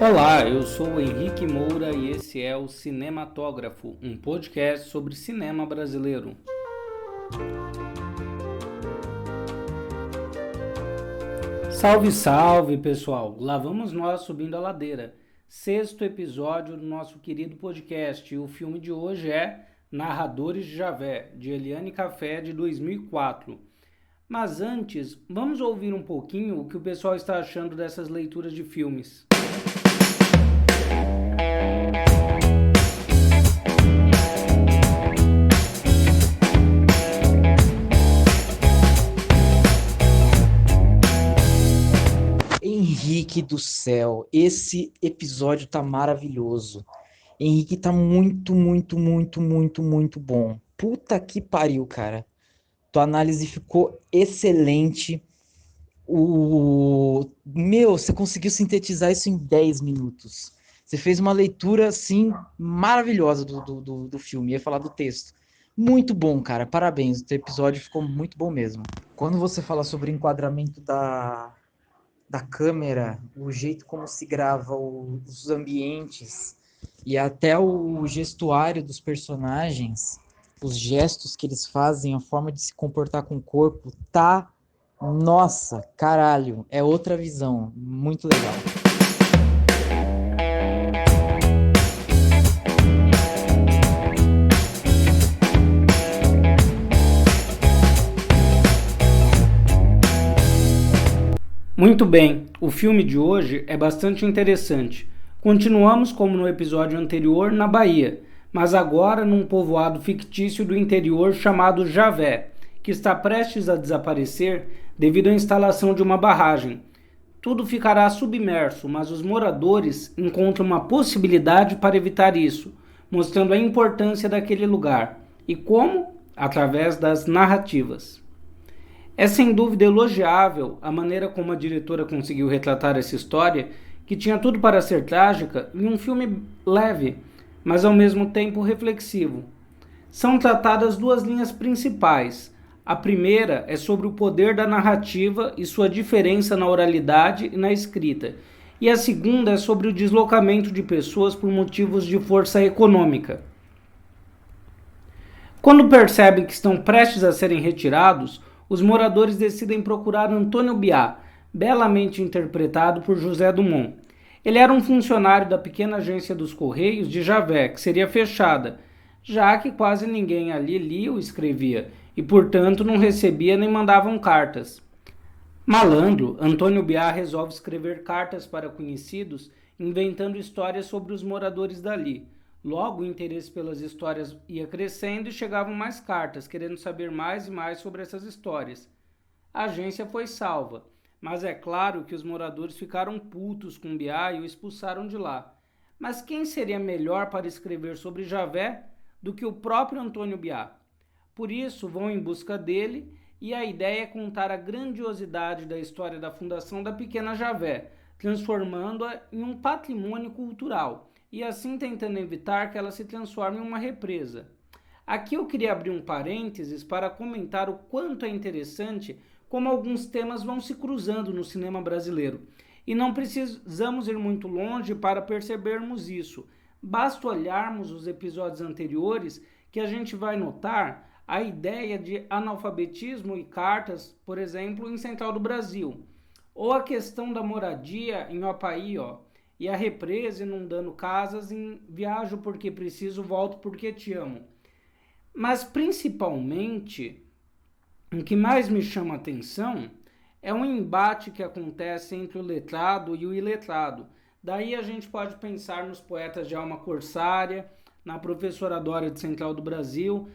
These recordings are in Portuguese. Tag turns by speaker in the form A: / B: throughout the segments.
A: Olá, eu sou o Henrique Moura e esse é o Cinematógrafo, um podcast sobre cinema brasileiro. Salve, salve, pessoal! Lá vamos nós subindo a ladeira. Sexto episódio do nosso querido podcast. E o filme de hoje é Narradores de Javé, de Eliane Café, de 2004. Mas antes, vamos ouvir um pouquinho o que o pessoal está achando dessas leituras de filmes.
B: Henrique do céu, esse episódio tá maravilhoso. Henrique tá muito bom. Puta que pariu, cara. Tua análise ficou excelente. Você conseguiu sintetizar isso em 10 minutos. Você fez uma leitura, assim, maravilhosa do filme. Ia falar do texto. Muito bom, cara. Parabéns. O teu episódio ficou muito bom mesmo. Quando você fala sobre o enquadramento da câmera, o jeito como se grava os ambientes e até o gestuário dos personagens, os gestos que eles fazem, a forma de se comportar com o corpo, nossa, caralho, é outra visão, muito legal.
A: Muito bem, o filme de hoje é bastante interessante. Continuamos, como no episódio anterior, na Bahia, mas agora num povoado fictício do interior chamado Javé, que está prestes a desaparecer devido à instalação de uma barragem. Tudo ficará submerso, mas os moradores encontram uma possibilidade para evitar isso, mostrando a importância daquele lugar. E como? Através das narrativas. É sem dúvida elogiável a maneira como a diretora conseguiu retratar essa história, que tinha tudo para ser trágica, em um filme leve, mas ao mesmo tempo reflexivo. São tratadas duas linhas principais. A primeira é sobre o poder da narrativa e sua diferença na oralidade e na escrita. E a segunda é sobre o deslocamento de pessoas por motivos de força econômica. Quando percebem que estão prestes a serem retirados, os moradores decidem procurar Antônio Biá, belamente interpretado por José Dumont. Ele era um funcionário da pequena agência dos Correios de Javé, que seria fechada, já que quase ninguém ali lia ou escrevia, e portanto não recebia nem mandavam cartas. Malandro, Antônio Biá resolve escrever cartas para conhecidos, inventando histórias sobre os moradores dali. Logo, o interesse pelas histórias ia crescendo e chegavam mais cartas, querendo saber mais e mais sobre essas histórias. A agência foi salva, mas é claro que os moradores ficaram putos com Biá e o expulsaram de lá. Mas quem seria melhor para escrever sobre Javé do que o próprio Antônio Biá? Por isso, vão em busca dele e a ideia é contar a grandiosidade da história da fundação da pequena Javé, transformando-a em um patrimônio cultural e assim tentando evitar que ela se transforme em uma represa. Aqui eu queria abrir um parênteses para comentar o quanto é interessante como alguns temas vão se cruzando no cinema brasileiro. E não precisamos ir muito longe para percebermos isso. Basta olharmos os episódios anteriores que a gente vai notar a ideia de analfabetismo e cartas, por exemplo, em Central do Brasil. Ou a questão da moradia em Opaí, e a represa inundando casas em Viajo porque preciso, volto porque te amo. Mas principalmente, o que mais me chama a atenção é um embate que acontece entre o letrado e o iletrado. Daí a gente pode pensar nos poetas de Alma Corsária, na professora Dória de Central do Brasil,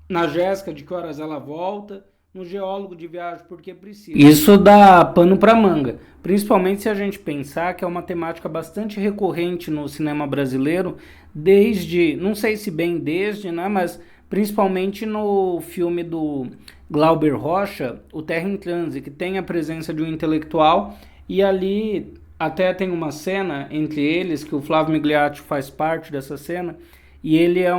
A: na Jéssica de Que Horas Ela Volta, no geólogo de Viagem porque precisa. Isso dá pano para manga, principalmente se a gente pensar que é uma temática bastante recorrente no cinema brasileiro, desde, não sei se bem desde, né, mas principalmente no filme do Glauber Rocha, O Terra em Transe, que tem a presença de um intelectual, e ali até tem uma cena entre eles, que o Flávio Migliaccio faz parte dessa cena, e ele é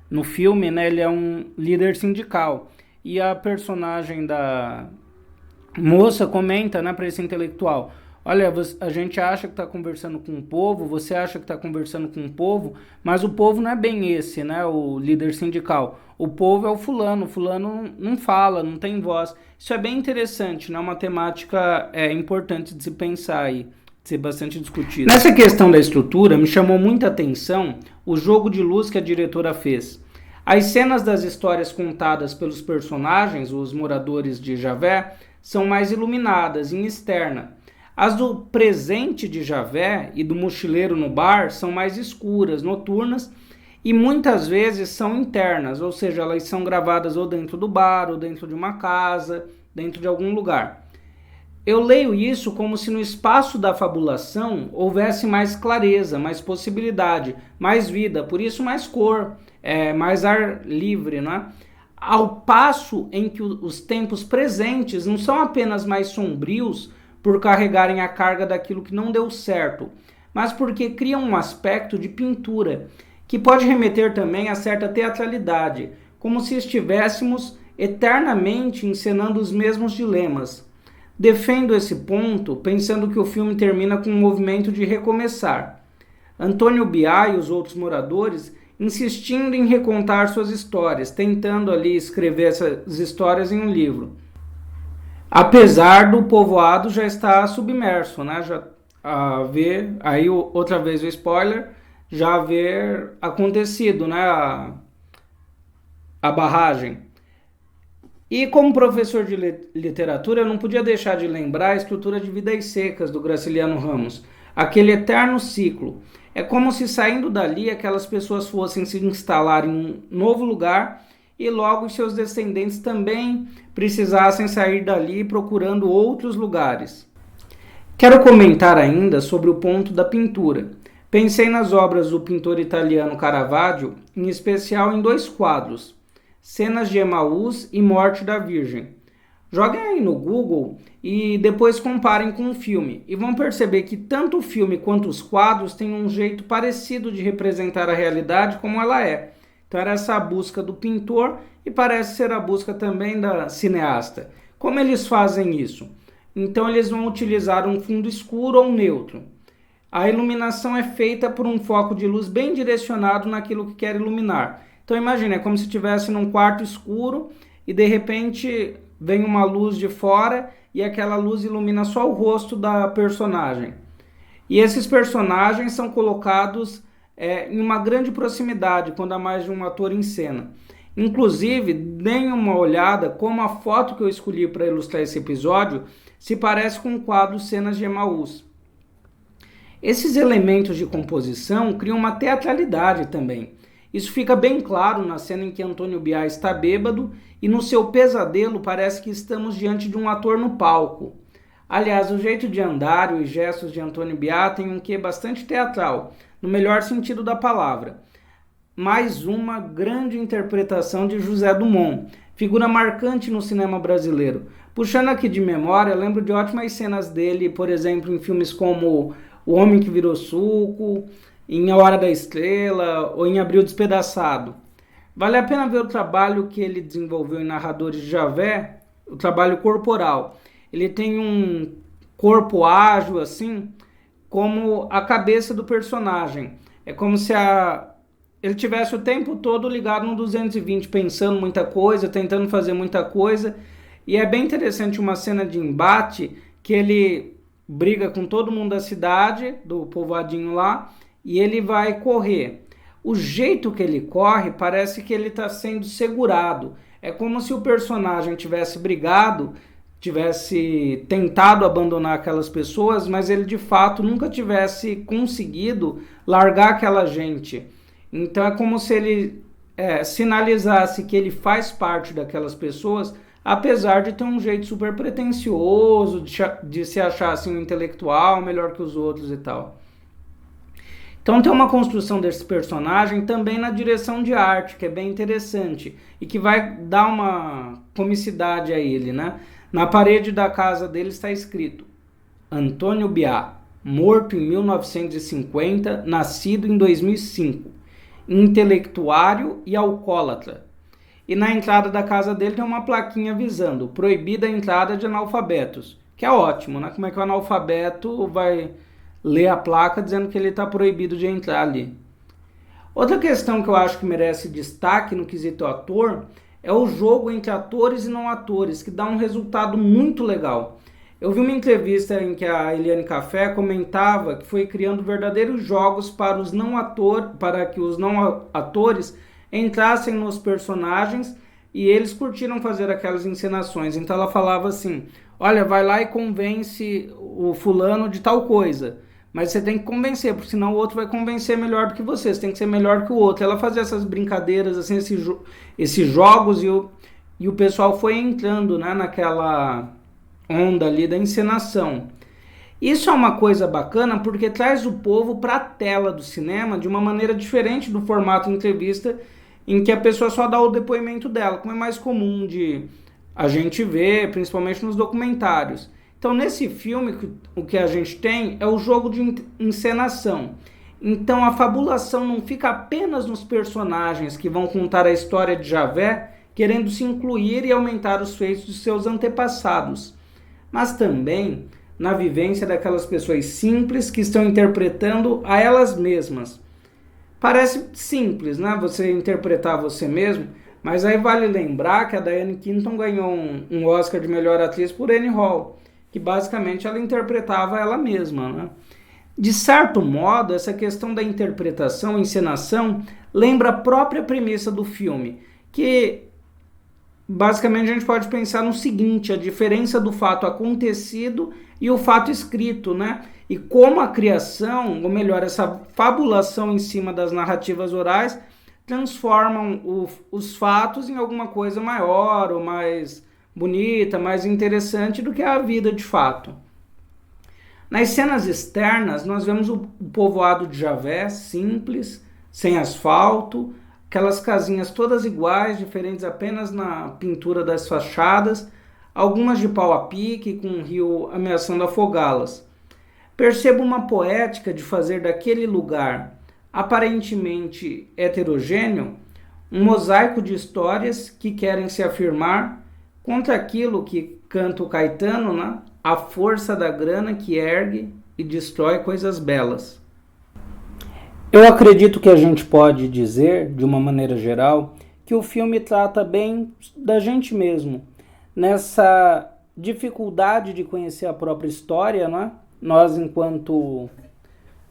A: no filme, né, ele é um líder sindical. E a personagem moça comenta, né, para esse intelectual: olha, a gente acha que está conversando com o povo, você acha que está conversando com o povo, mas o povo não é bem esse, né, o líder sindical. O povo é o fulano não fala, não tem voz. Isso é bem interessante, né, uma temática importante de se pensar aí, de ser bastante discutida. Nessa questão da estrutura, me chamou muita atenção o jogo de luz que a diretora fez. As cenas das histórias contadas pelos personagens, os moradores de Javé, são mais iluminadas, em externa. As do presente de Javé e do mochileiro no bar são mais escuras, noturnas, e muitas vezes são internas, ou seja, elas são gravadas ou dentro do bar, ou dentro de uma casa, dentro de algum lugar. Eu leio isso como se no espaço da fabulação houvesse mais clareza, mais possibilidade, mais vida, por isso mais cor, mais ar livre, né? Ao passo em que os tempos presentes não são apenas mais sombrios por carregarem a carga daquilo que não deu certo, mas porque criam um aspecto de pintura, que pode remeter também a certa teatralidade, como se estivéssemos eternamente encenando os mesmos dilemas. Defendo esse ponto pensando que o filme termina com um movimento de recomeçar. Antônio Biá e os outros moradores insistindo em recontar suas histórias, tentando ali escrever essas histórias em um livro. Apesar do povoado já estar submerso, né? Já haver, aí outra vez o spoiler, já haver acontecido, né? A barragem. E como professor de literatura, eu não podia deixar de lembrar a estrutura de Vidas Secas, do Graciliano Ramos. Aquele eterno ciclo. É como se saindo dali aquelas pessoas fossem se instalar em um novo lugar e logo os seus descendentes também precisassem sair dali procurando outros lugares. Quero comentar ainda sobre o ponto da pintura. Pensei nas obras do pintor italiano Caravaggio, em especial em 2 quadros: Cenas de Emaús e Morte da Virgem. Joguem aí no Google e depois comparem com o filme, e vão perceber que tanto o filme quanto os quadros têm um jeito parecido de representar a realidade como ela é. Então era essa a busca do pintor e parece ser a busca também da cineasta. Como eles fazem isso? Então eles vão utilizar um fundo escuro ou neutro. A iluminação é feita por um foco de luz bem direcionado naquilo que quer iluminar. Então imagine, é como se estivesse num quarto escuro e de repente vem uma luz de fora e aquela luz ilumina só o rosto da personagem. E esses personagens são colocados em uma grande proximidade quando há mais de um ator em cena. Inclusive, deem uma olhada como a foto que eu escolhi para ilustrar esse episódio se parece com o quadro Cenas de Emaús. Esses elementos de composição criam uma teatralidade também. Isso fica bem claro na cena em que Antônio Biá está bêbado e no seu pesadelo parece que estamos diante de um ator no palco. Aliás, o jeito de andar e os gestos de Antônio Biá tem um quê bastante teatral, no melhor sentido da palavra. Mais uma grande interpretação de José Dumont, figura marcante no cinema brasileiro. Puxando aqui de memória, lembro de ótimas cenas dele, por exemplo, em filmes como O Homem que Virou Suco, em A Hora da Estrela ou em Abril Despedaçado. Vale a pena ver o trabalho que ele desenvolveu em Narradores de Javé, o trabalho corporal. Ele tem um corpo ágil, assim, como a cabeça do personagem. É como se ele tivesse o tempo todo ligado no 220, pensando muita coisa, tentando fazer muita coisa. E é bem interessante uma cena de embate que ele briga com todo mundo da cidade, do povoadinho lá, e ele vai correr. O jeito que ele corre parece que ele está sendo segurado. É como se o personagem tivesse brigado, tivesse tentado abandonar aquelas pessoas, mas ele de fato nunca tivesse conseguido largar aquela gente. Então é como se ele sinalizasse que ele faz parte daquelas pessoas, apesar de ter um jeito super pretensioso, de se achar assim um intelectual, melhor que os outros e tal. Então tem uma construção desse personagem também na direção de arte, que é bem interessante e que vai dar uma comicidade a ele, né? Na parede da casa dele está escrito: Antônio Biá, morto em 1950, nascido em 2005, intelectuário e alcoólatra. e na entrada da casa dele tem uma plaquinha avisando proibida a entrada de analfabetos, que é ótimo, né? Como é que o analfabeto vai ler a placa dizendo que ele está proibido de entrar ali? Outra questão que eu acho que merece destaque no quesito ator é o jogo entre atores e não atores, que dá um resultado muito legal. Eu vi uma entrevista em que a Eliane Café comentava que foi criando verdadeiros jogos para que os não atores entrassem nos personagens e eles curtiram fazer aquelas encenações. Então ela falava assim, olha, vai lá e convence o fulano de tal coisa. Mas você tem que convencer, porque senão o outro vai convencer melhor do que você. Você tem que ser melhor que o outro. Ela fazia essas brincadeiras, assim, esses jogos, e o pessoal foi entrando, né, naquela onda ali da encenação. Isso é uma coisa bacana porque traz o povo para a tela do cinema de uma maneira diferente do formato entrevista, em que a pessoa só dá o depoimento dela, como é mais comum de a gente ver, principalmente nos documentários. Então, nesse filme, o que a gente tem é o jogo de encenação. Então, a fabulação não fica apenas nos personagens que vão contar a história de Javé, querendo se incluir e aumentar os feitos de seus antepassados, mas também na vivência daquelas pessoas simples que estão interpretando a elas mesmas. Parece simples, né? Você interpretar você mesmo, mas aí vale lembrar que a Diane Keaton ganhou um Oscar de melhor atriz por Annie Hall, que basicamente ela interpretava ela mesma, né? De certo modo, essa questão da interpretação, encenação, lembra a própria premissa do filme, que basicamente a gente pode pensar no seguinte, a diferença do fato acontecido e o fato escrito, né? E como a criação, ou melhor, essa fabulação em cima das narrativas orais, transformam os fatos em alguma coisa maior ou mais bonita, mais interessante do que a vida de fato. Nas cenas externas, nós vemos o povoado de Javé, simples, sem asfalto, aquelas casinhas todas iguais, diferentes apenas na pintura das fachadas, algumas de pau a pique, com um rio ameaçando afogá-las. Percebo uma poética de fazer daquele lugar, aparentemente heterogêneo, um mosaico de histórias que querem se afirmar contra aquilo que canta o Caetano, né? A força da grana que ergue e destrói coisas belas. Eu acredito que a gente pode dizer, de uma maneira geral, que o filme trata bem da gente mesmo, nessa dificuldade de conhecer a própria história, né? Nós, enquanto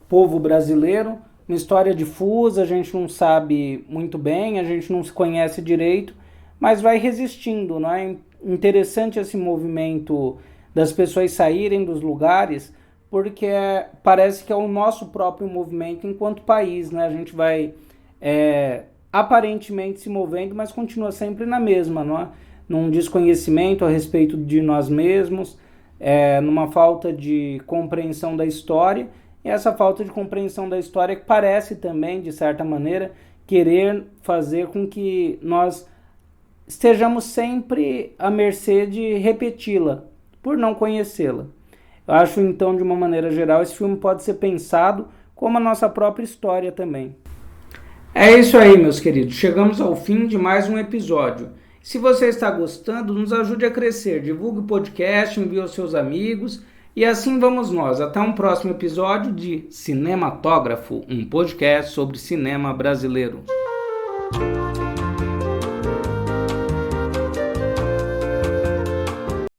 A: povo brasileiro, uma história difusa, a gente não sabe muito bem, a gente não se conhece direito, mas vai resistindo, não é? Interessante esse movimento das pessoas saírem dos lugares, porque parece que é o nosso próprio movimento enquanto país, né? A gente vai aparentemente se movendo, mas continua sempre na mesma, não é? Num desconhecimento a respeito de nós mesmos, numa falta de compreensão da história, e essa falta de compreensão da história que parece também, de certa maneira, querer fazer com que nós estejamos sempre à mercê de repeti-la, por não conhecê-la. Eu acho, então, de uma maneira geral, esse filme pode ser pensado como a nossa própria história também. É isso aí, meus queridos. Chegamos ao fim de mais um episódio. Se você está gostando, nos ajude a crescer. Divulgue o podcast, envie aos seus amigos. E assim vamos nós. Até um próximo episódio de Cinematógrafo, um podcast sobre cinema brasileiro.